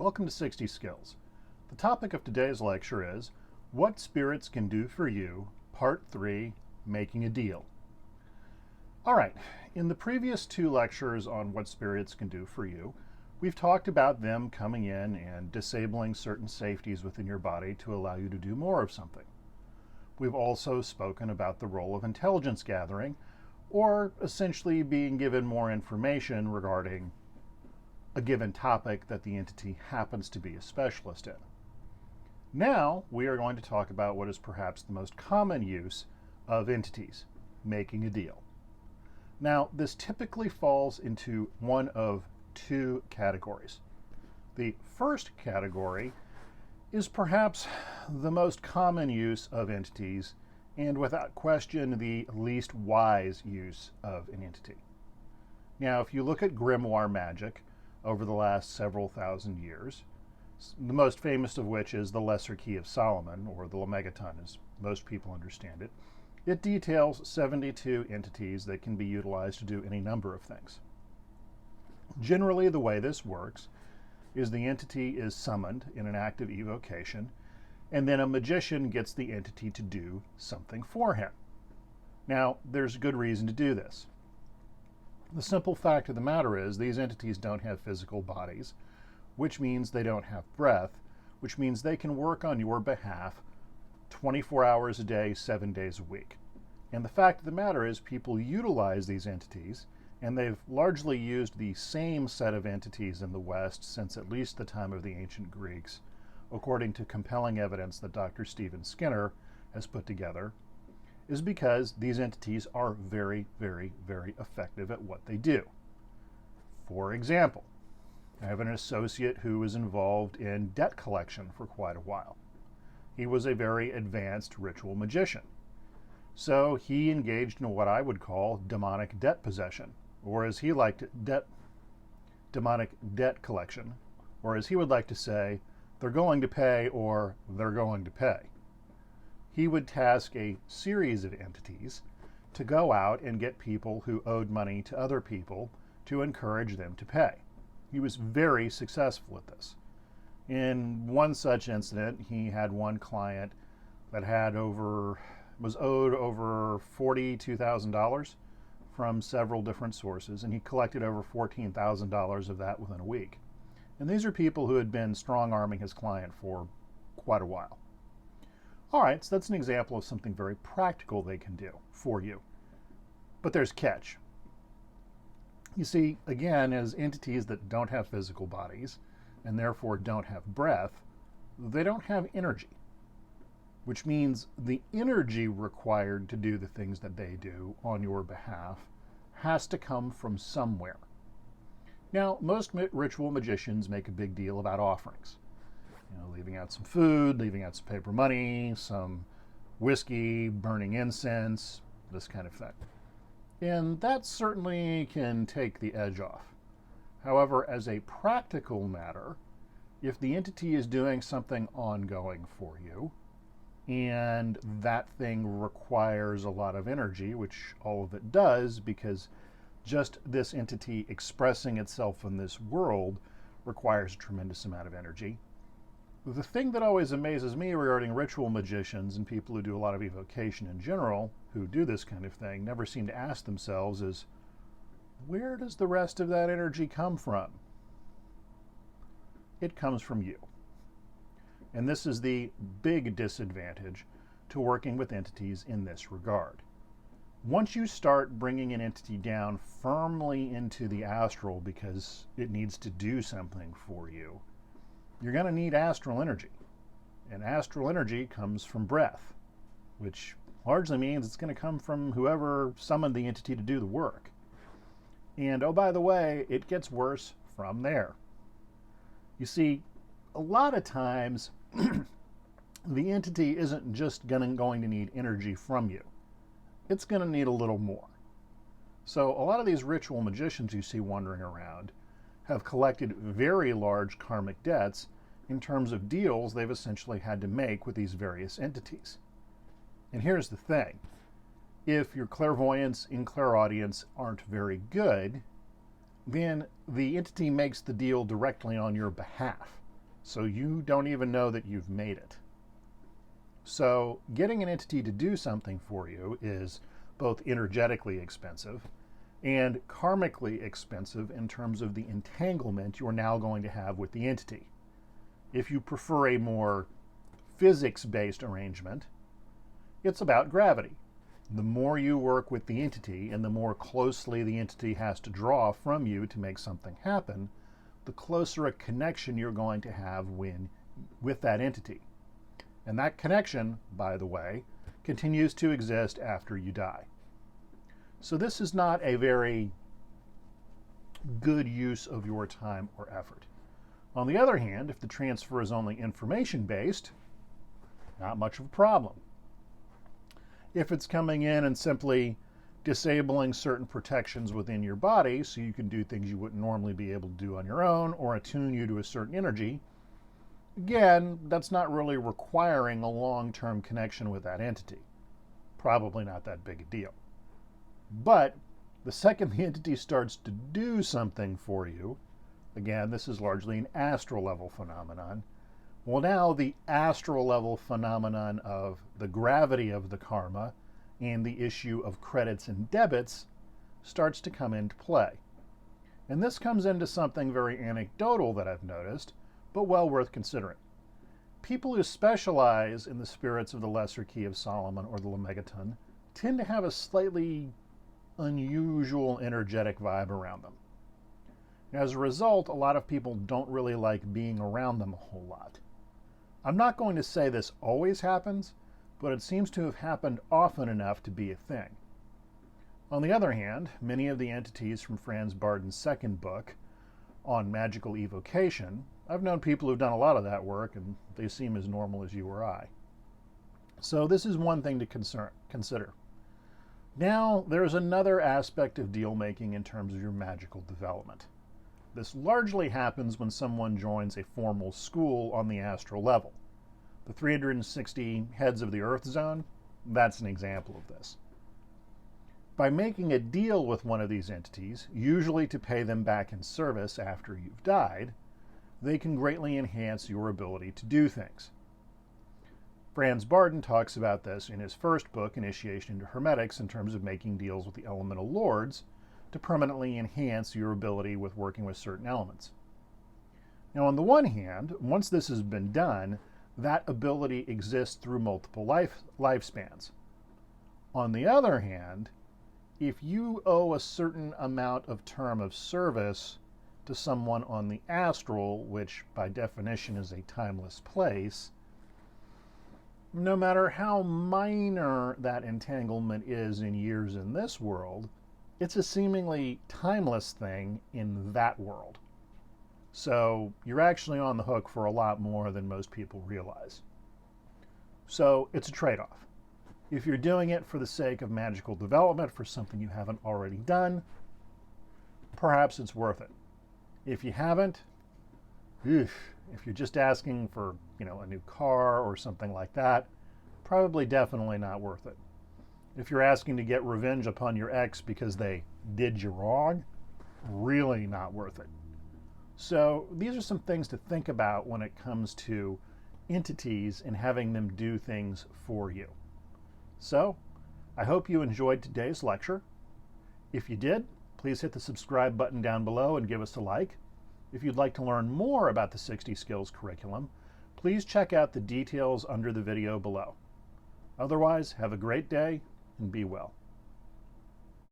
Welcome to 60 Skills. The topic of today's lecture is What Spirits Can Do for You, Part 3, Making a Deal. All right, in the previous two lectures on what spirits can do for you, we've talked about them coming in and disabling certain safeties within your body to allow you to do more of something. We've also spoken about the role of intelligence gathering, or essentially being given more information regarding a given topic that the entity happens to be a specialist in. Now we are going to talk about what is perhaps the most common use of entities, making a deal. Now this typically falls into one of two categories. The first category is perhaps the most common use of entities and without question the least wise use of an entity. Now if you look at Grimoire Magic, over the last several thousand years, the most famous of which is the Lesser Key of Solomon, or the Lemegeton as most people understand it. It details 72 entities that can be utilized to do any number of things. Generally, the way this works is the entity is summoned in an act of evocation, and then a magician gets the entity to do something for him. Now, there's good reason to do this. The simple fact of the matter is these entities don't have physical bodies, which means they don't have breath, which means they can work on your behalf 24 hours a day, 7 days a week. And the fact of the matter is people utilize these entities, and they've largely used the same set of entities in the West since at least the time of the ancient Greeks, according to compelling evidence that Dr. Stephen Skinner has put together, is because these entities are very, very, very effective at what they do. For example, I have an associate who was involved in debt collection for quite a while. He was a very advanced ritual magician. So he engaged in what I would call demonic debt possession, or as he liked it, demonic debt collection, or as he would like to say, they're going to pay or they're going to pay. He would task a series of entities to go out and get people who owed money to other people to encourage them to pay. He was very successful at this. In one such incident, he had one client that was owed over $42,000 from several different sources, and he collected over $14,000 of that within a week. And these are people who had been strong-arming his client for quite a while. All right, so that's an example of something very practical they can do for you. But there's catch. You see, again, as entities that don't have physical bodies and therefore don't have breath, they don't have energy, which means the energy required to do the things that they do on your behalf has to come from somewhere. Now, most ritual magicians make a big deal about offerings. Leaving out some food, leaving out some paper money, some whiskey, burning incense, this kind of thing. And that certainly can take the edge off. However, as a practical matter, if the entity is doing something ongoing for you, and that thing requires a lot of energy, which all of it does, because just this entity expressing itself in this world requires a tremendous amount of energy. The thing that always amazes me regarding ritual magicians and people who do a lot of evocation in general, who do this kind of thing, never seem to ask themselves is, where does the rest of that energy come from? It comes from you. And this is the big disadvantage to working with entities in this regard. Once you start bringing an entity down firmly into the astral because it needs to do something for you, you're going to need astral energy. And astral energy comes from breath, which largely means it's going to come from whoever summoned the entity to do the work. And oh, by the way, it gets worse from there. You see, a lot of times the entity isn't just going to need energy from you. It's going to need a little more. So a lot of these ritual magicians you see wandering around have collected very large karmic debts in terms of deals they've essentially had to make with these various entities. And here's the thing. If your clairvoyance and clairaudience aren't very good, then the entity makes the deal directly on your behalf. so you don't even know that you've made it. So getting an entity to do something for you is both energetically expensive and karmically expensive in terms of the entanglement you're now going to have with the entity. If you prefer a more physics-based arrangement, it's about gravity. The more you work with the entity and the more closely the entity has to draw from you to make something happen, the closer a connection you're going to have with that entity. And that connection, by the way, continues to exist after you die. So this is not a very good use of your time or effort. On the other hand, if the transfer is only information-based, not much of a problem. If it's coming in and simply disabling certain protections within your body so you can do things you wouldn't normally be able to do on your own or attune you to a certain energy, again, that's not really requiring a long-term connection with that entity. Probably not that big a deal. But the second the entity starts to do something for you, again, this is largely an astral level phenomenon. Well, now the astral level phenomenon of the gravity of the karma and the issue of credits and debits starts to come into play. And this comes into something very anecdotal that I've noticed, but well worth considering. People who specialize in the spirits of the Lesser Key of Solomon or the Lemegeton tend to have a slightly unusual energetic vibe around them. As a result, a lot of people don't really like being around them a whole lot. I'm not going to say this always happens, but it seems to have happened often enough to be a thing. On the other hand, many of the entities from Franz Barden's second book on magical evocation, I've known people who've done a lot of that work and they seem as normal as you or I. So this is one thing to consider. Now, there's another aspect of deal making in terms of your magical development. This largely happens when someone joins a formal school on the astral level. The 360 heads of the Earth Zone, that's an example of this. By making a deal with one of these entities, usually to pay them back in service after you've died, they can greatly enhance your ability to do things. Franz Barden talks about this in his first book, Initiation into Hermetics, in terms of making deals with the elemental lords to permanently enhance your ability with working with certain elements. Now, on the one hand, once this has been done, that ability exists through multiple lifespans. On the other hand, if you owe a certain amount of term of service to someone on the astral, which by definition is a timeless place, no matter how minor that entanglement is in years in this world, it's a seemingly timeless thing in that world. So you're actually on the hook for a lot more than most people realize. So it's a trade-off. If you're doing it for the sake of magical development for something you haven't already done, perhaps it's worth it. If you haven't, if you're just asking for, a new car or something like that, probably definitely not worth it. If you're asking to get revenge upon your ex because they did you wrong, really not worth it. So these are some things to think about when it comes to entities and having them do things for you. So I hope you enjoyed today's lecture. If you did, please hit the subscribe button down below and give us a like. If you'd like to learn more about the 60 Skills curriculum, please check out the details under the video below. Otherwise, have a great day and be well.